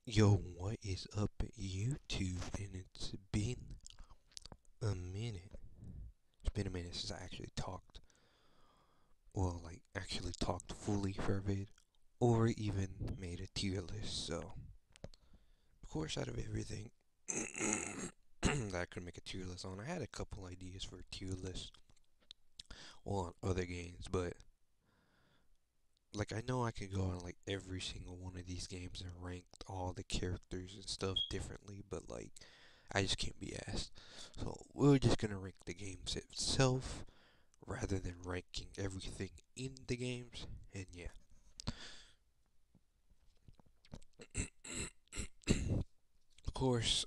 Yo, what is up, YouTube? And it's been a minute. It's been a minute since I actually talked. Well, like, actually talked fully for a bit. Or even made a tier list. So, of course, out of everything that I could make a tier list on, I had a couple ideas for a tier list on other games. But, like, I know I could go on, like, every single one of these games and rank all the characters and stuff differently. But, like, I just can't be asked. So we're just gonna rank the games itself rather than ranking everything in the games. And yeah, of course.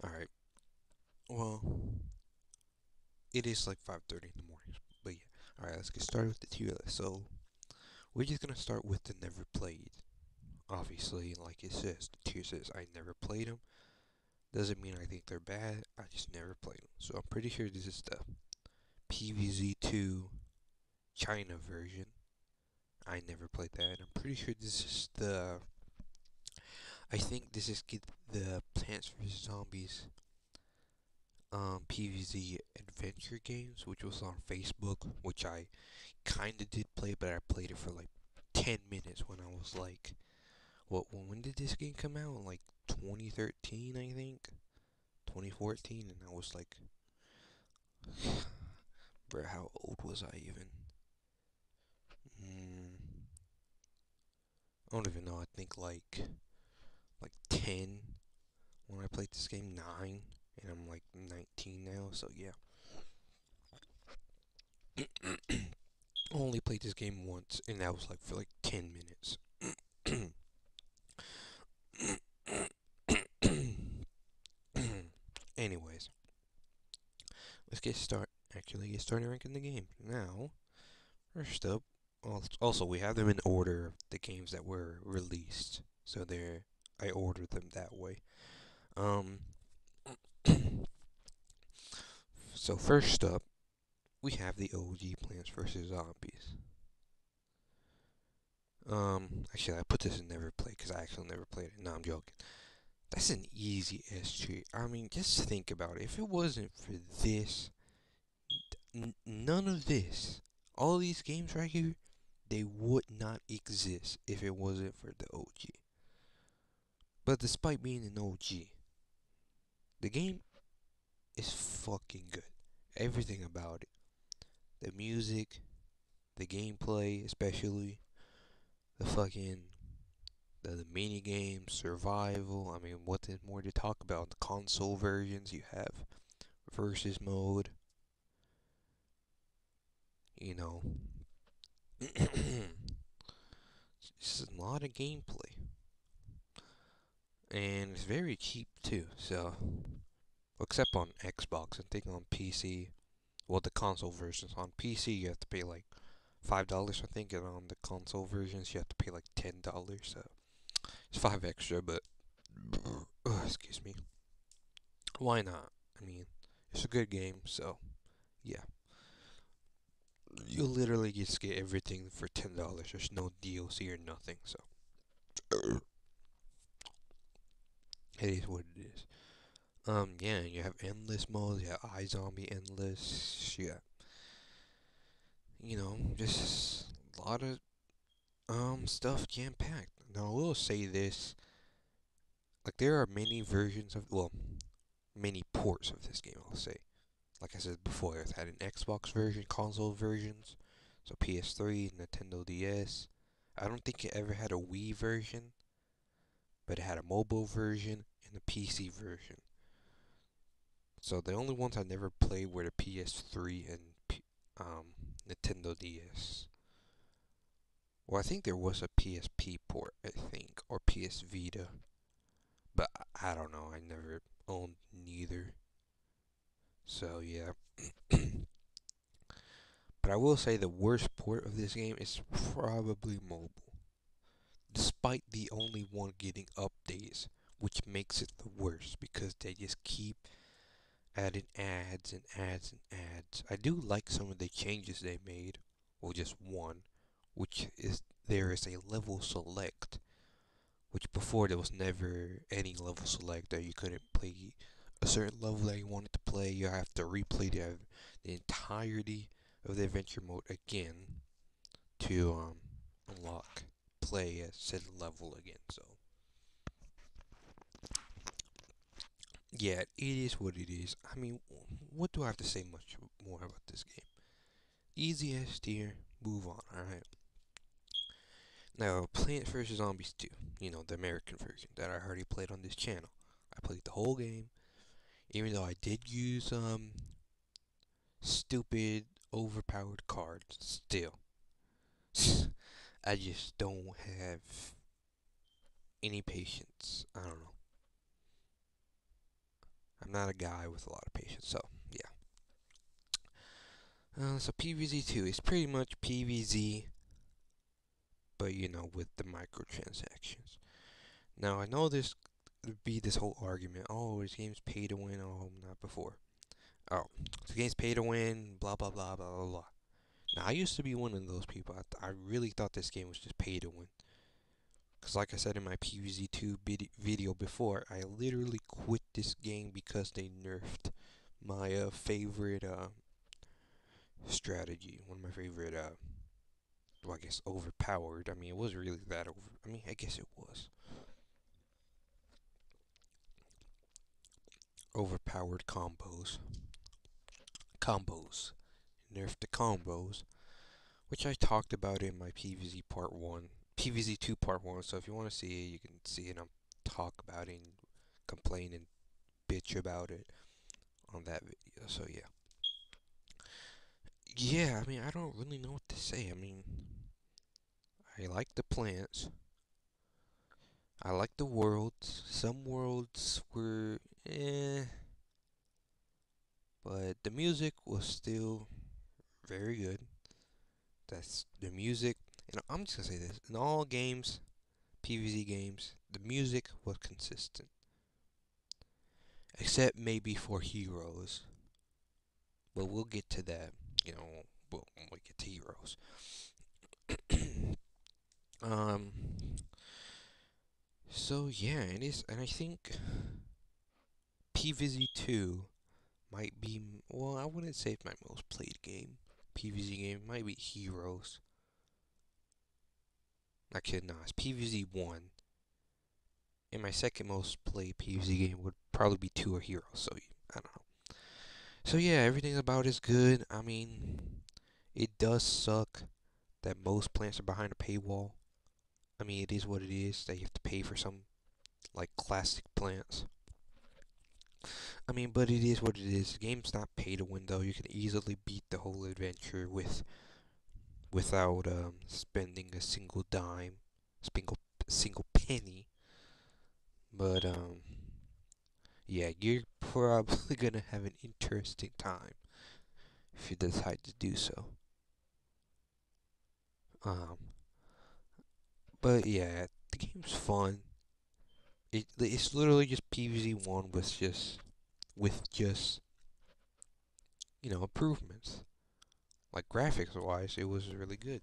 All right. Well, it is like 5:30 in the morning, but yeah. All right, let's get started with the tier list. So we're just gonna start with the never played. Obviously, like it says, the tier says I never played them. Doesn't mean I think they're bad. I just never played them. So I'm pretty sure this is the PvZ 2 China version. I never played that. I'm pretty sure this is the. I think this is the Plants vs Zombies PvZ adventure games, which was on Facebook, which I kinda did play, but I played it for like 10 minutes when I was like, what? When did this game come out? Like 2013, I think, 2014, and I was like, bro, how old was I even? Mm, I don't even know. I think like 10 when I played this game, 9, and I'm like 19 now. So yeah, only played this game once, and that was like for like 10 minutes. Anyways, let's get started ranking the game. Now, first up, also we have them in order of the games that were released. So I ordered them that way. Um, so first up, we have the OG Plants vs Zombies. Actually, I put this in never play because I actually never played it. No, I'm joking. That's an easy SG. I mean, just think about it. If it wasn't for this, none of this, all these games right here, they would not exist if it wasn't for the OG. But despite being an OG, the game is fucking good. Everything about it. The music, the gameplay, especially the fucking the mini games, survival. I mean, what is more to talk about? The console versions you have versus mode, you know. It's a lot of gameplay. And it's very cheap too, so except on Xbox, I think on PC, well the console versions on PC you have to pay like $5 I think, and on the console versions you have to pay like $10. So it's five extra, but excuse me. Why not? I mean, it's a good game, so yeah. You literally just get everything for $10. There's no DLC or nothing, so it is what it is. Yeah, you have endless modes, you have iZombie endless, yeah. Just a lot of stuff jam packed. Now I will say this, like there are many versions of many ports of this game, I'll say. Like I said before, it had an Xbox version, console versions, so PS3, Nintendo DS. I don't think it ever had a Wii version, but it had a mobile version and a PC version. So the only ones I never played were the PS3 and Nintendo DS. Well, I think there was a PSP port, I think, or PS Vita, but I don't know. I never owned neither. So yeah. But I will say the worst port of this game is probably mobile, despite the only one getting updates, which makes it the worst because they just keep adding ads and ads and ads. I do like some of the changes they made, or just one, which is there is a level select which before there was never any level selector. You couldn't play a certain level that you wanted to play. You have to replay the entirety of the adventure mode again to unlock play a said level again. So yeah, it is what it is. I mean, what do I have to say much more about this game? Easy S tier. Move on. All right. Now, Plants vs Zombies 2. You know, the American version that I already played on this channel. I played the whole game, even though I did use stupid overpowered cards. Still, I just don't have any patience. I don't know. I'm not a guy with a lot of patience, so yeah. So PvZ 2 is pretty much PvZ, but you know, with the microtransactions. Now I know this would be this whole argument. Oh, this game's pay to win. Oh, not before. Oh, the game's pay to win. Blah blah blah blah blah blah. Now I used to be one of those people. I really thought this game was just pay to win. Cause like I said in my PvZ2 video before, I literally quit this game because they nerfed my favorite strategy. One of my favorite well, I guess overpowered. I mean, it wasn't really that over. I mean, I guess it was overpowered combos. Combos. Nerfed the combos, which I talked about in my PvZ Part 1. PvZ 2 Part 1, so if you want to see it, you can see it and talk about it and complain and bitch about it on that video. So yeah. Yeah, I mean, I don't really know what to say. I mean, I like the plants. I like the worlds. Some worlds were but the music was still very good. That's the music. And I'm just gonna say this: in all games, PvZ games, the music was consistent, except maybe for Heroes. But we'll get to that. You know, when we get to Heroes. um. So yeah, it is, and I think PvZ 2 might be. Well, I wouldn't say it's my most played game. PvZ game might be Heroes. Not kidding, no, it's PvZ 1. And my second most played PvZ game would probably be 2 or Heroes. So I don't know. So yeah, everything about it is good. I mean, it does suck that most plants are behind a paywall. I mean, it is what it is. That you have to pay for some like classic plants. I mean, but it is what it is. The game's not pay to win though. You can easily beat the whole adventure without spending a single dime, single penny. But yeah, you're probably gonna have an interesting time if you decide to do so. Um, but yeah, the game's fun. It's literally just PvZ one with just improvements. Like graphics wise, it was really good.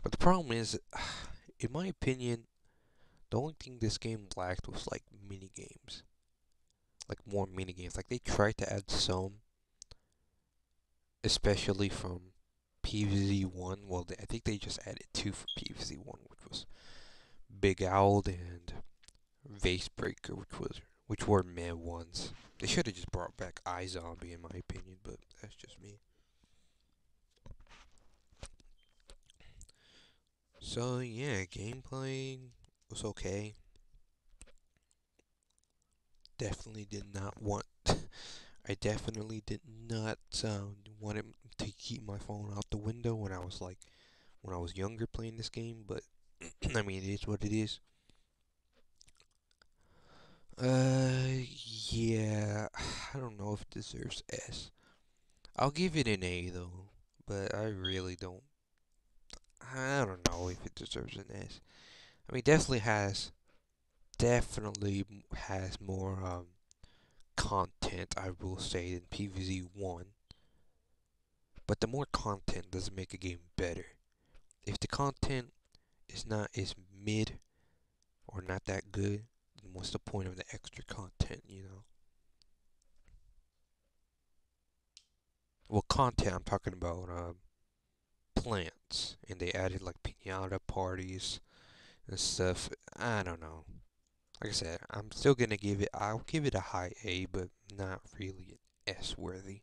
But the problem is, in my opinion, the only thing this game lacked was like mini games, like more mini games. Like they tried to add some, especially from PvZ one. Well, I think they just added two for PvZ one, which was Big Owl and Vase Breaker, which were meh ones. They should have just brought back iZombie, in my opinion, but that's just me. So yeah, gameplay was okay. Definitely did not want. I definitely did not want him to keep my phone out the window when I was younger playing this game. But I mean, it is what it is. Yeah, I don't know if it deserves S. I'll give it an A though, but I really don't. I don't know if it deserves an S. I mean, definitely has more content, I will say, than PvZ one. But the more content doesn't make a game better. If the content it's not as mid or not that good, then what's the point of the extra content, you know? Well, content, I'm talking about plants, and they added like pinata parties and stuff. I don't know. Like I said, I'm still gonna give it. I'll give it a high A, but not really an S worthy,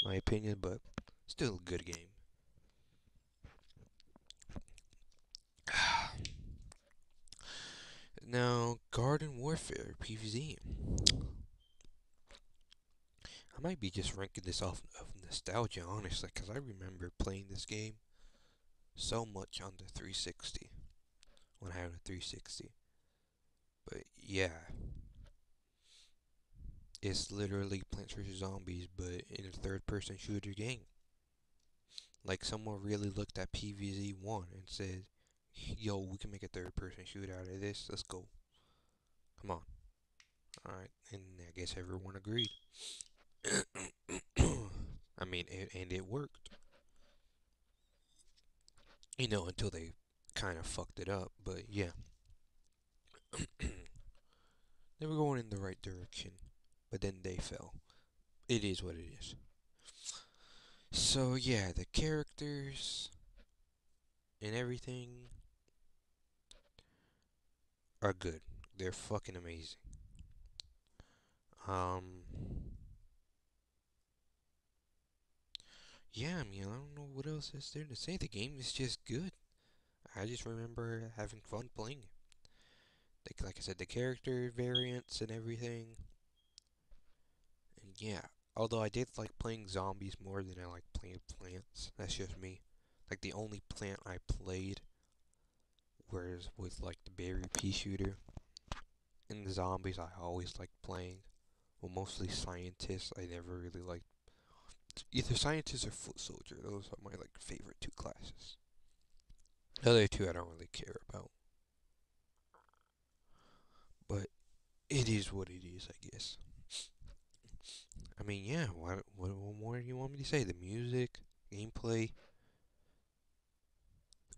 my opinion. But still a good game. Now, Garden Warfare PvZ. I might be just ranking this off of nostalgia, honestly, because I remember playing this game so much on the 360 when I had a 360. But yeah, it's literally Plants vs Zombies, but in a third-person shooter game. Like someone really looked at PvZ 1 and said, "Yo, we can make a third-person shooter out of this. Let's go. Come on." All right, and I guess everyone agreed. I mean, and it worked. You know, until they kind of fucked it up. But yeah, they were going in the right direction, but then they fell. It is what it is. So yeah, the characters and everything are good. They're fucking amazing. Um, yeah, I mean, I don't know what else is there to say. The game is just good. I just remember having fun playing it. Like I said, the character variants and everything. And yeah, although I did like playing zombies more than I like playing plants. That's just me. Like the only plant I played was with like the berry pea shooter. And the zombies I always liked playing. Well, mostly scientists. I never really liked either scientist or foot soldier. Those are my like favorite two classes. The other two I don't really care about. But it is what it is, I guess. I mean, yeah. What more do you want me to say? The music, gameplay,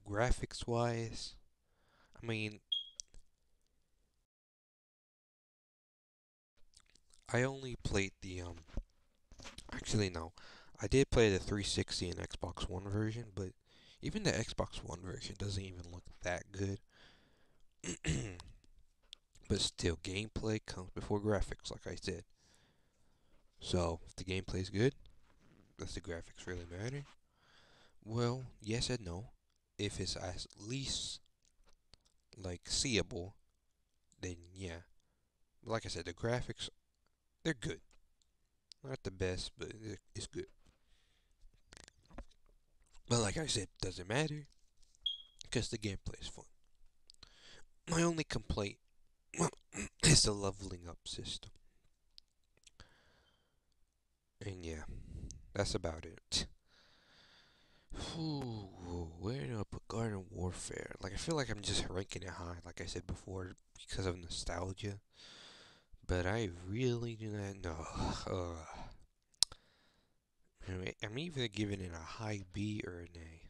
graphics wise. I mean, I only played the Actually, no. I did play the 360 and Xbox One version, but even the Xbox One version doesn't even look that good. But still, gameplay comes before graphics, like I said. So, if the gameplay's good, does the graphics really matter? Well, yes and no. If it's at least like seeable, then yeah. Like I said, the graphics they're good. Not the best, but it's good. But like I said, doesn't matter because the gameplay is fun. My only complaint is the leveling up system. And yeah, that's about it. Where do I put Garden Warfare? Like I feel like I'm just ranking it high, like I said before, because of nostalgia. But I really do not know. Anyway, I'm either giving it a high B or an A.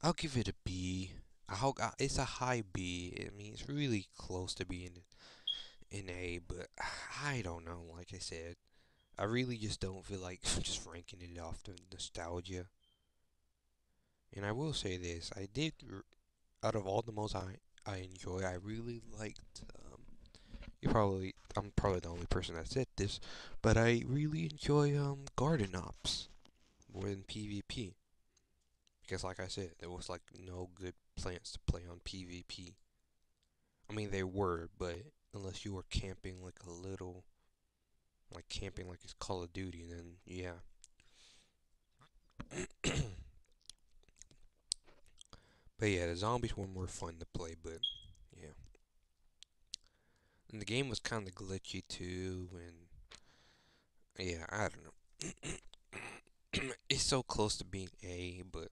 I'll give it a B. It's a high B. I mean, it's really close to being an A, but I don't know. Like I said, I really just don't feel like just ranking it off the nostalgia. And I will say this: out of all the modes I enjoy, I really liked. I'm probably the only person that said this, but I really enjoy Garden Ops more than PvP because, like I said, there was like no good plants to play on PvP. I mean, they were, but unless you were camping like a little, like camping like it's Call of Duty, then yeah. But yeah, the zombies were more fun to play, but yeah. And the game was kind of glitchy too, and yeah, I don't know. It's so close to being A, but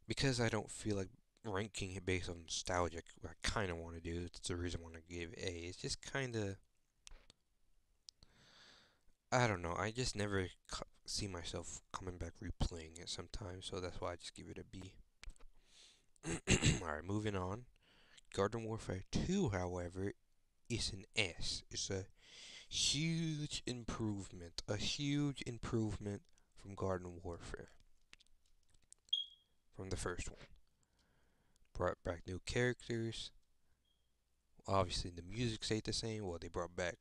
because I don't feel like ranking it based on nostalgia, I kind of want to do. It's the reason I want to give A. It's just kind of I don't know. I just never see myself coming back replaying it sometimes, so that's why I just give it a B. Alright, moving on. Garden Warfare 2, however, is an S. It's a huge improvement. A huge improvement from Garden Warfare. From the first one. Brought back new characters. Obviously, the music stayed the same. Well, they brought back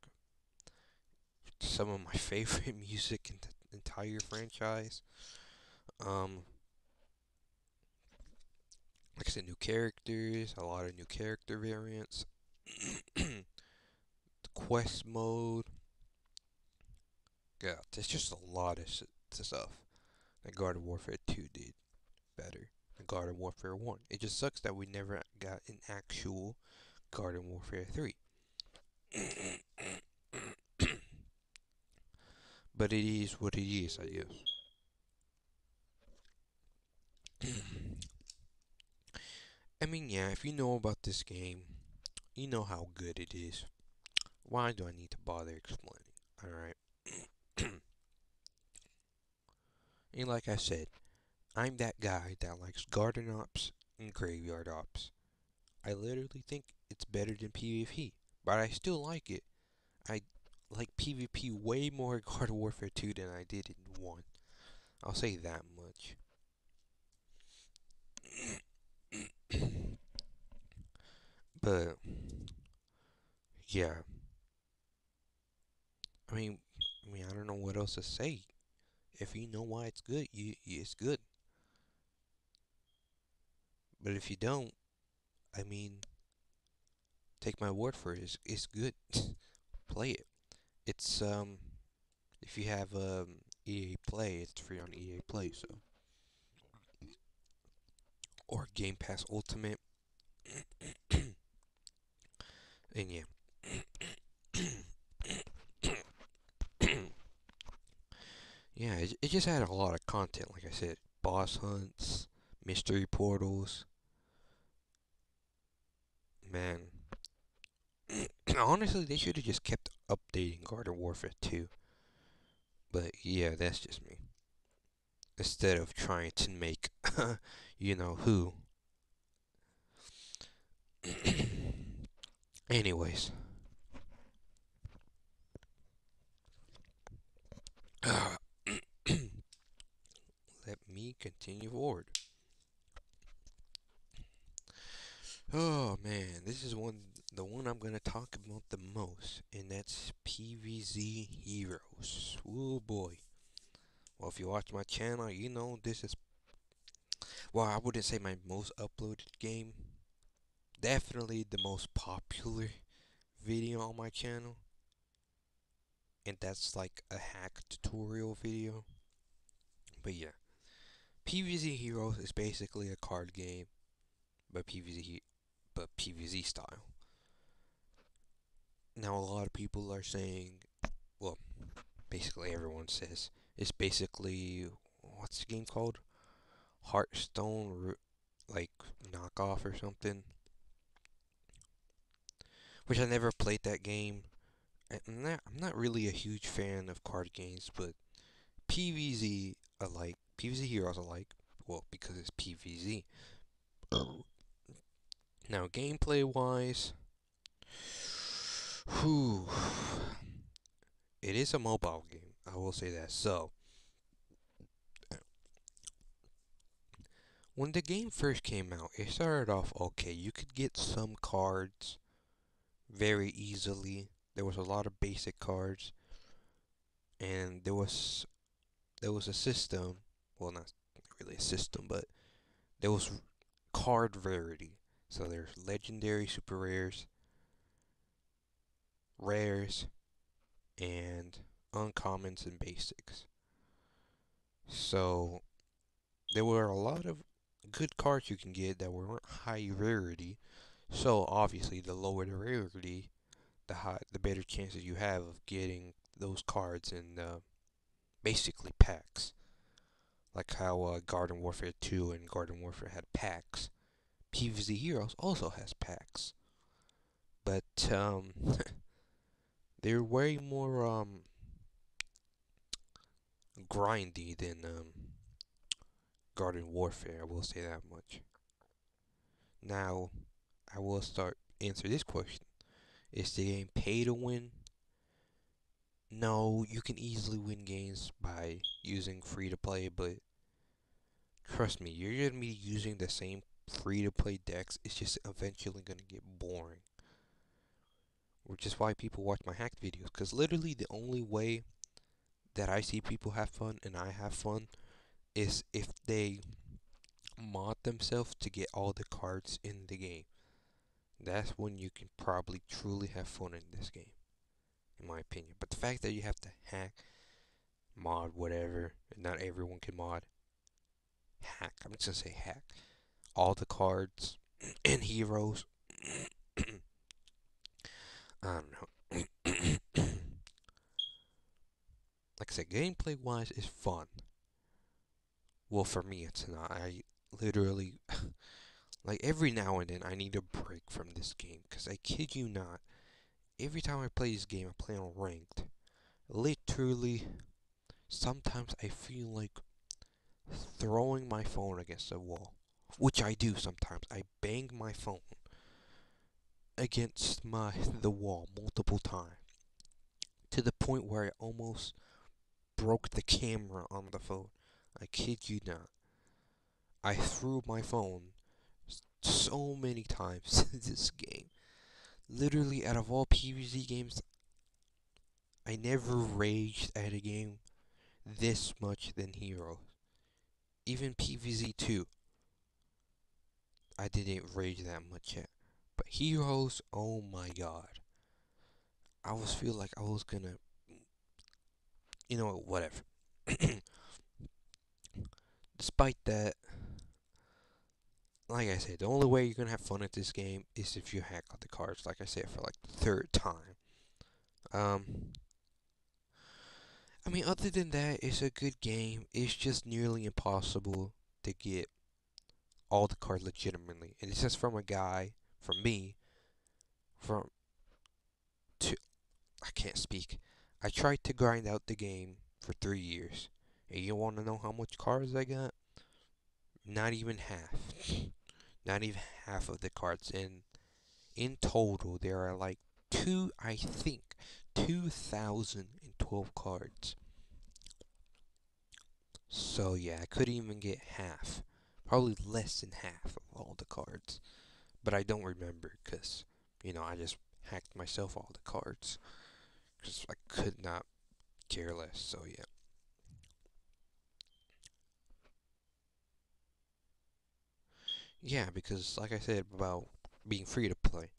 some of my favorite music in the entire franchise. Um, like I said, new characters, a lot of new character variants, the quest mode. Yeah, there's just a lot of stuff that Garden Warfare 2 did better than Garden Warfare 1. It just sucks that we never got an actual Garden Warfare 3. But it is what it is, I guess. I mean, yeah, if you know about this game, you know how good it is. Why do I need to bother explaining? Alright. And like I said, I'm that guy that likes garden ops and graveyard ops. I literally think it's better than PvP, but I still like it. I like PvP way more in Garden Warfare 2 than I did in 1. I'll say that much. But yeah, I mean, I don't know what else to say. If you know why it's good, it's good. But if you don't, I mean, take my word for it. It's good. Play it. It's if you have EA Play, it's free on EA Play. So or Game Pass Ultimate, and yeah. Yeah, it just had a lot of content, like I said. Boss hunts, mystery portals. Man, honestly, they should have just kept updating Garden Warfare 2. But yeah, that's just me. Instead of trying to make, you know who. Anyways, let me continue forward. Oh man, this is the one I'm gonna talk about the most, and that's PvZ Heroes. Oh boy. Well, if you watch my channel, you know this is, well, I wouldn't say my most uploaded game. Definitely the most popular video on my channel. And that's like a hack tutorial video. But yeah, PvZ Heroes is basically a card game, but PvZ style. Now a lot of people are saying, well, basically everyone says it's basically, what's the game called? Hearthstone, like knockoff or something. Which I never played that game. I'm not really a huge fan of card games, but PvZ I like. PvZ Heroes I like. Well, because it's PvZ. Now, gameplay wise, whew, it is a mobile game. I will say that. So, when the game first came out, it started off okay. You could get some cards very easily. There was a lot of basic cards, and there was a system. Well, not really a system, but there was card rarity. So there's legendary, super rares, rares, and uncommons and basics. So there were a lot of good cards you can get that weren't high rarity. So obviously, the lower the rarity, the better chances you have of getting those cards in basically packs. Like how Garden Warfare 2 and Garden Warfare had packs. PvZ Heroes also has packs, but they're way more grindy than Garden Warfare. I will say that much. Now, I will start answer this question: is the game pay to win? No, you can easily win games by using free to play, but trust me, you're gonna be using the same free to play decks. It's just eventually gonna get boring. Which is why people watch my hacked videos. Because literally the only way that I see people have fun and I have fun is if they mod themselves to get all the cards in the game. That's when you can probably truly have fun in this game, in my opinion. But the fact that you have to hack, mod, whatever, and not everyone can mod, hack, I'm just gonna say hack, all the cards and heroes. I don't know. Like I said, gameplay wise is fun. Well, for me, it's not. I literally, like, every now and then I need a break from this game. Because I kid you not, every time I play this game, I play on ranked. Literally, sometimes I feel like throwing my phone against the wall. Which I do sometimes. I bang my phone against the wall multiple times. To the point where I almost broke the camera on the phone. I kid you not. I threw my phone so many times in this game. Literally, out of all PvZ games, I never raged at a game this much than Heroes. Even PvZ 2, I didn't rage that much yet. But Heroes, oh my god. I was feel like I was gonna, whatever. Despite that, like I said, the only way you're gonna have fun at this game is if you hack out the cards, like I said, for like the third time. Um, I mean, other than that, it's a good game. It's just nearly impossible to get all the cards legitimately. And it's just from a guy, from me, from to I can't speak. I tried to grind out the game for 3 years. And you want to know how much cards I got? Not even half. Not even half of the cards. And in total, there are like I think, 2,012 cards. So yeah, I couldn't even get half. Probably less than half of all the cards. But I don't remember because, I just hacked myself all the cards. Because I could not care less. So yeah. Yeah, because like I said about being free to play,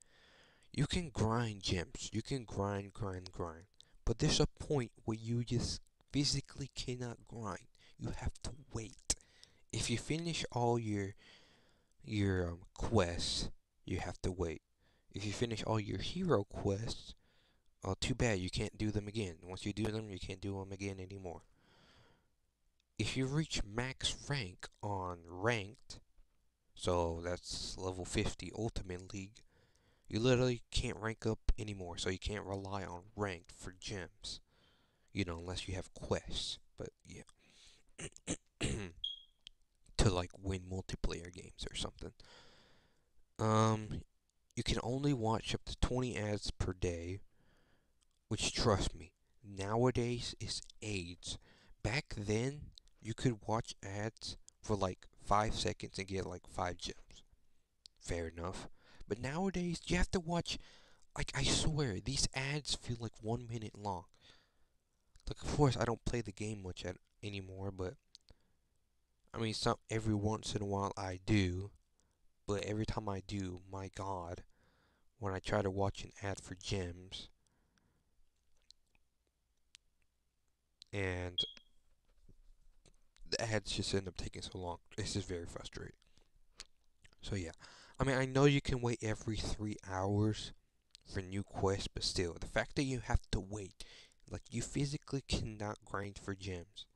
you can grind gems. You can grind, grind, grind. But there's a point where you just physically cannot grind. You have to wait. If you finish all your quests, you have to wait. If you finish all your hero quests, oh, too bad you can't do them again. Once you do them, you can't do them again anymore. If you reach max rank on ranked, so that's level 50 Ultimate League, you literally can't rank up anymore, so you can't rely on ranked for gems. Unless you have quests. But yeah. To like win multiplayer games or something. Um, you can only watch up to 20 ads per day, which trust me, nowadays is AIDS. Back then, you could watch ads for like 5 seconds and get like 5 gems. Fair enough. But nowadays, you have to watch, like, I swear, these ads feel like 1 minute long. Like, of course, I don't play the game much anymore, but I mean, every once in a while I do. But every time I do, my god, when I try to watch an ad for gems, and the ads just end up taking so long. It's just very frustrating. So yeah, I mean, I know you can wait every 3 hours for new quests, but still, the fact that you have to wait, like you physically cannot grind for gems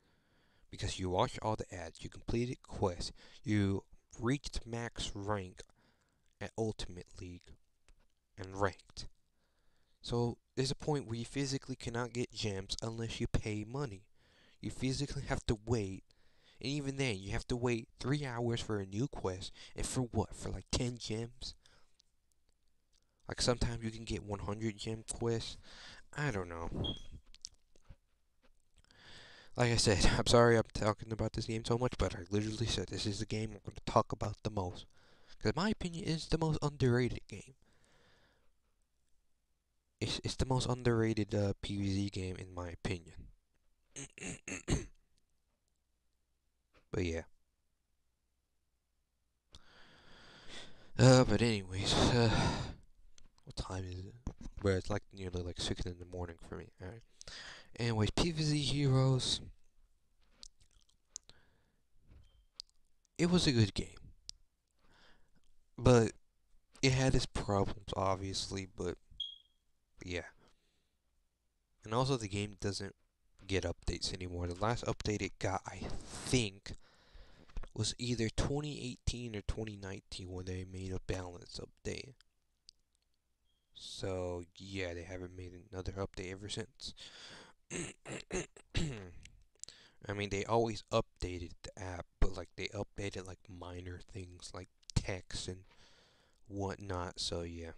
because you watched all the ads, you completed quests, you reached max rank at Ultimate League and ranked. So there's a point where you physically cannot get gems unless you pay money. You physically have to wait. And even then, you have to wait 3 hours for a new quest. And for what? For like 10 gems? Like sometimes you can get 100 gem quests. I don't know. Like I said, I'm sorry I'm talking about this game so much, but I literally said this is the game I'm going to talk about the most. Because in my opinion, it's the most underrated game. It's the most underrated PvZ game in my opinion. But yeah. But anyways, what time is it? Where it's like nearly like 6 in the morning for me. Alright. Anyways, PvZ Heroes. It was a good game. But it had its problems, obviously, but yeah. And also, the game doesn't get updates anymore. The last update it got, I think, was either 2018 or 2019 when they made a balance update. So, yeah, they haven't made another update ever since. I mean, they always updated the app, but like they updated like minor things like text and whatnot. So, yeah.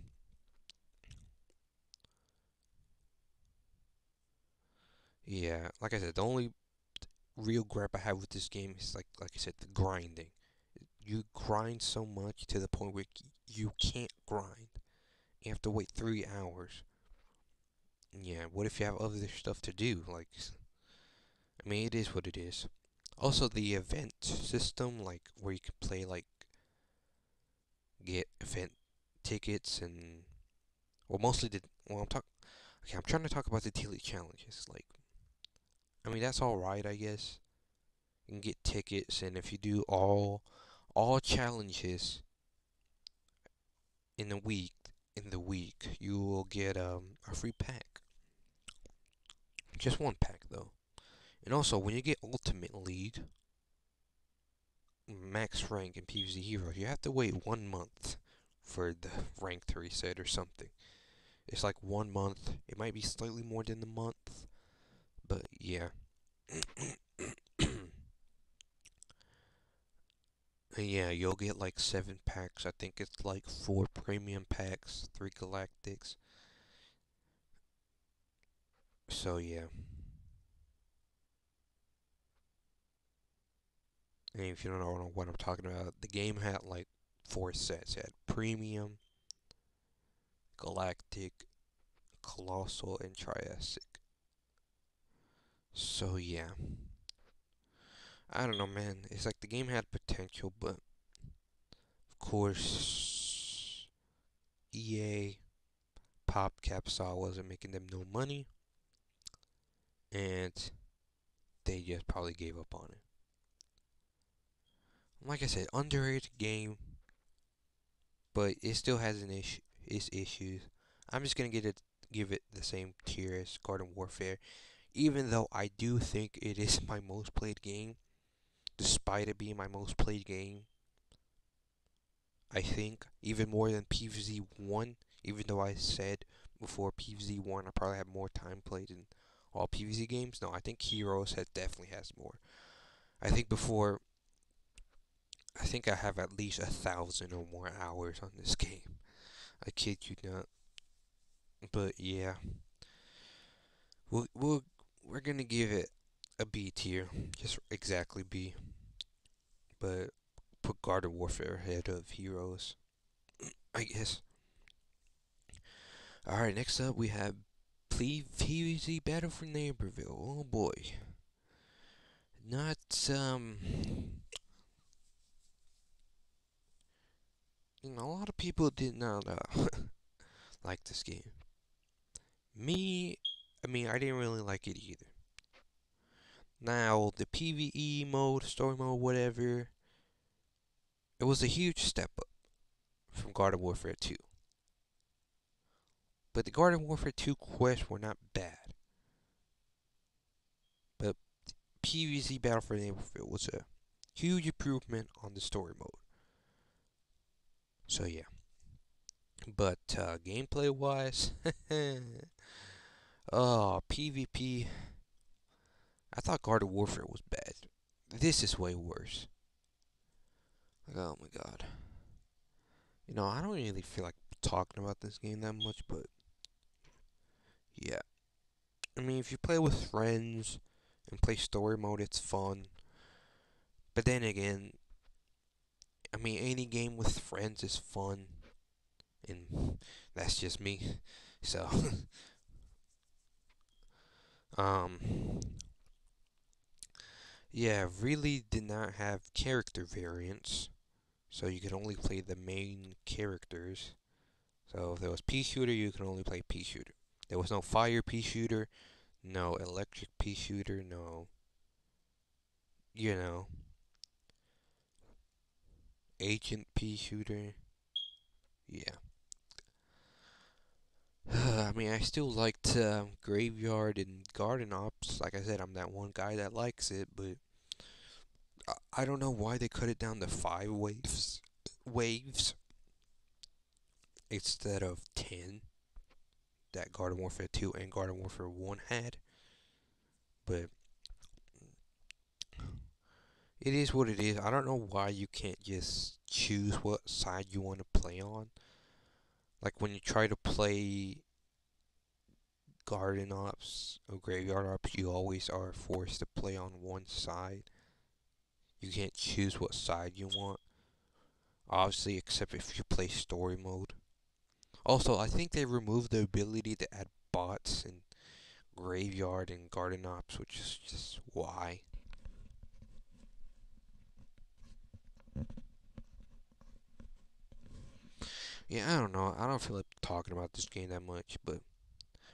Yeah, like I said, the only real gripe I have with this game is like I said, the grinding. You grind so much to the point where you can't grind. You have to wait 3 hours. Yeah, what if you have other stuff to do? Like, I mean, it is what it is. Also, the event system, like where you can play, like get event tickets and well, mostly the well, I'm talking. Okay, I'm trying to talk about the daily challenges. Like, I mean, that's all right, I guess. You can get tickets, and if you do all challenges in a week, you will get a free pack. Just one pack though. And also, when you get Ultimate League, max rank in PvZ Heroes, you have to wait 1 month for the rank to reset or something. It's like 1 month. It might be slightly more than a month, but yeah. And yeah, you'll get like 7 packs. I think it's like 4 premium packs, 3 galactics. So yeah. And if you don't know what I'm talking about, the game had like 4 sets. It had premium, galactic, colossal, and triassic. So yeah. I don't know, man. It's like the game had potential, but of course, EA PopCap saw wasn't making them no money, and they just probably gave up on it. Like I said, underrated game, but it still has its issues. I'm just gonna give it the same tier as Garden Warfare, even though I do think it is my most played game, despite it being my most played game. I think even more than PvZ 1, even though I said before PvZ 1 I probably have more time played in all PvZ games. No, I think Heroes definitely has more. I think before, I think I have at least 1,000 or more hours on this game. I kid you not. But yeah, we're gonna give it a B tier, just exactly B. But put Garden Warfare ahead of Heroes, I guess. All right, next up we have PvZ Battle for Neighborville. Oh boy, not a lot of people did not like this game. Me, I mean, I didn't really like it either. Now the PvE mode, story mode, whatever, it was a huge step up from Garden Warfare 2. But the Garden Warfare 2 quests were not bad. But PvZ Battle for Neighborville was a huge improvement on the story mode. So yeah. But gameplay wise, oh, PvP. I thought Garden Warfare was bad. This is way worse. Like, oh my god. I don't really feel like talking about this game that much, but yeah. I mean, if you play with friends and play story mode, it's fun. But then again, I mean, any game with friends is fun, and that's just me. So, um, yeah, really did not have character variants, so you could only play the main characters. So if there was pea shooter, you could only play pea shooter. There was no fire pea shooter, no electric pea shooter, no, you know, agent pea shooter. Yeah. I mean, I still liked Graveyard and Garden Ops. Like I said, I'm that one guy that likes it, but I don't know why they cut it down to 5 waves instead of 10 that Garden Warfare 2 and Garden Warfare 1 had. But it is what it is. I don't know why you can't just choose what side you want to play on. Like when you try to play Garden Ops or Graveyard Ops, you always are forced to play on one side. You can't choose what side you want. Obviously, except if you play story mode. Also, I think they removed the ability to add bots in Graveyard and Garden Ops, which is just why. Yeah, I don't know. I don't feel like talking about this game that much, but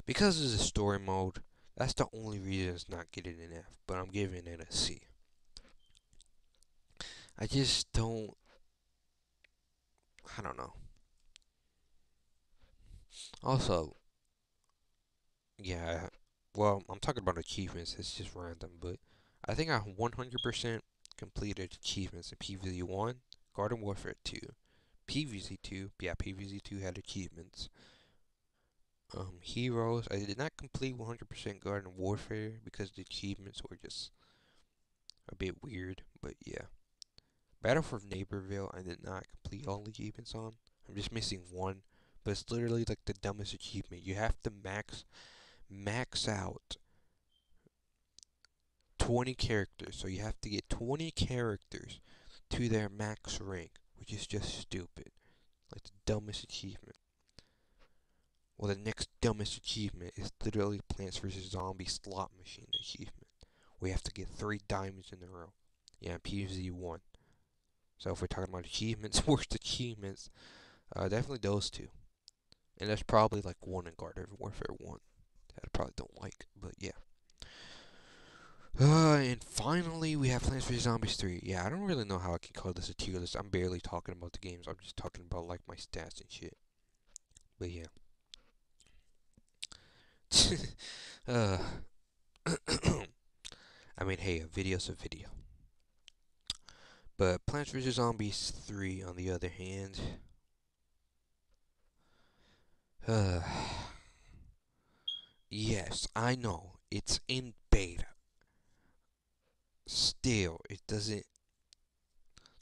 because it's a story mode, that's the only reason it's not getting an F. But I'm giving it a C. I just don't. I don't know. Also, yeah. Well, I'm talking about achievements. It's just random, but I think I 100% completed achievements in PvZ 1, Garden Warfare 2, PvZ 2. Yeah, PvZ 2 had achievements. Heroes. I did not complete 100% Garden Warfare because the achievements were just a bit weird, but yeah. Battle for Neighborville, I did not complete all the achievements on. I'm just missing one, but it's literally like the dumbest achievement. You have to max out 20 characters, so you have to get 20 characters to their max rank, which is just stupid. Like the dumbest achievement. Well, the next dumbest achievement is literally Plants vs. Zombie slot machine achievement. We have to get 3 diamonds in a row. Yeah, PvZ 1. So if we're talking about achievements, worst achievements, definitely those two. And there's probably like one in Garden Warfare 1 that I probably don't like, but yeah. And finally, we have Plants vs. Zombies 3. Yeah, I don't really know how I can call this a tier list. I'm barely talking about the games. I'm just talking about like my stats and shit. But yeah. uh, I mean, hey, a video's a video. But Plants vs. Zombies 3, on the other hand, uh, yes, I know it's in beta. Still, it doesn't.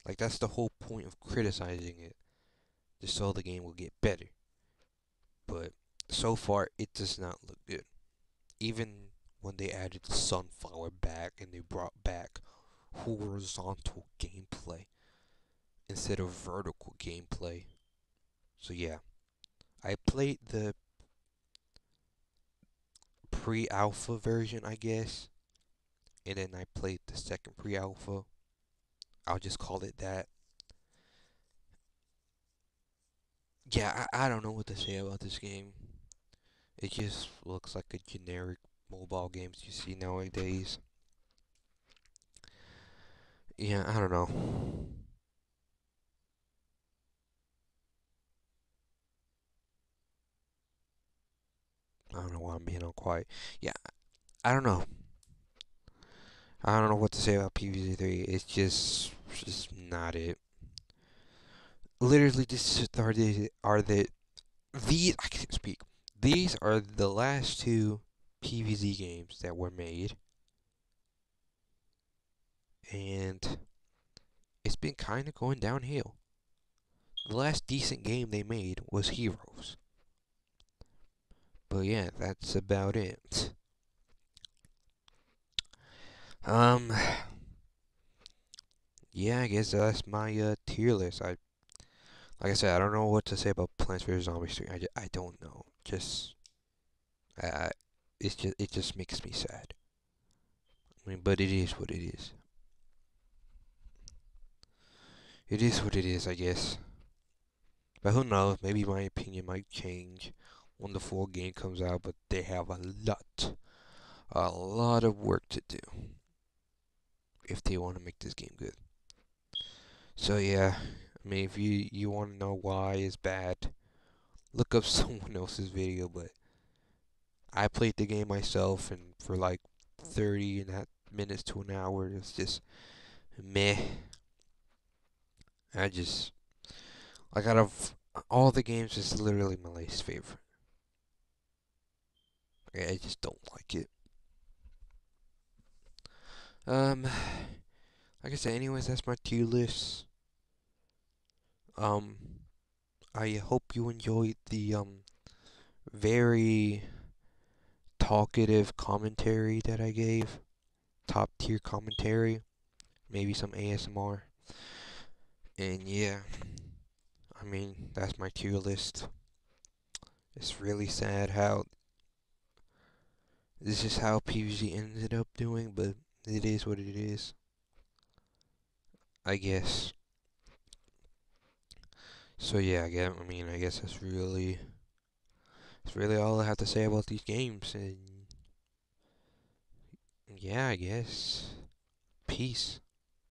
Like, that's the whole point of criticizing it, just so the game will get better. But so far, it does not look good. Even when they added the Sunflower back and they brought back horizontal gameplay instead of vertical gameplay. So, yeah, I played the pre alpha version, I guess, and then I played the second pre alpha. I'll just call it that. Yeah, I don't know what to say about this game. It just looks like a generic mobile games you see nowadays. Yeah, I don't know. I don't know why I'm being all quiet. Yeah, I don't know. I don't know what to say about PvZ 3. It's just not it. Literally, this are the these I can't speak. These are the last two PvZ games that were made, and it's been kind of going downhill. The last decent game they made was Heroes. But yeah, that's about it. Um, yeah, I guess that's my tier list. Like I said, I don't know what to say about Plants vs Zombies 3. I don't know. I, it just makes me sad. I mean, but it is what it is. It is what it is, I guess. But who knows? Maybe my opinion might change when the full game comes out. But they have a lot of work to do if they want to make this game good. So yeah, I mean, if you want to know why it's bad, look up someone else's video. But I played the game myself, and for like 30 and a half minutes to an hour, it's just meh. I just like out of all the games, it's literally my least favorite. I just don't like it. Um, like I said, anyways, that's my tier list. Um, I hope you enjoyed the very talkative commentary that I gave. Top tier commentary, maybe some ASMR. And yeah, I mean, that's my tier list. It's really sad how this is how PvZ ended up doing, but it is what it is, I guess. So yeah, I guess that's really all I have to say about these games. And yeah, I guess peace.